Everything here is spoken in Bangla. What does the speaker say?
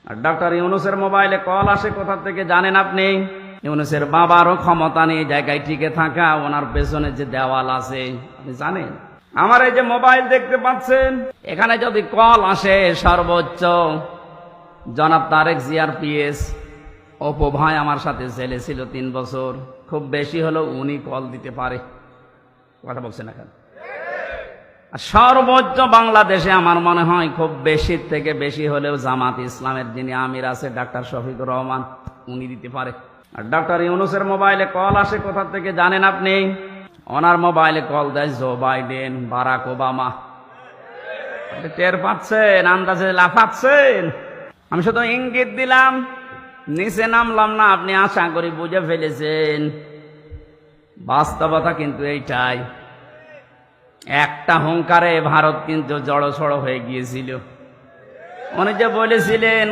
আর ডক্টর ইউনূসের মোবাইলে কল আসে কোথা থেকে জানেন আপনি? ইউনূসের বাবারও ক্ষমতা নেই জায়গায় টিকে থাকা, ওনার পেছনে যে দেওয়াল আছে আপনি জানেন? আমার এই যে মোবাইল দেখতে পাচ্ছেন, এখানে যদি কল আসে সর্বোচ্চ জনাব তারেক জিয়ার পিএস অপু ভাই আমার সাথে জেলে ছিল 3 বছর, খুব বেশি হলো উনি কল দিতে পারে। কথা বলছেন এখন? সর্বোচ্চ বাংলাদেশে আমার মনে হয় খুব বেশি থেকে বেশি হলেও জামাত ইসলামের যিনি আমির আছে ডাক্তার শফিকুর রহমান, উনি দিতে পারে। আর ডক্টর ইউনূসের মোবাইলে কল আসে কোথা থেকে জানেন আপনি? ওনার মোবাইলে কল দেয় জো বাইডেন, বারাক ওবামা। টের পাচ্ছেন? আন্দাজে লাফাচ্ছেন? আমি শুধু ইঙ্গিত দিলাম, নিচে নামলাম না, আপনি আশা করি বুঝে ফেলেছেন। বাস্তবতা কিন্তু এইটাই। একটা হুঙ্কারে ভারত কিন্তু জড়সড় হয়ে গিয়েছিল। উনি যে বলেছিলেন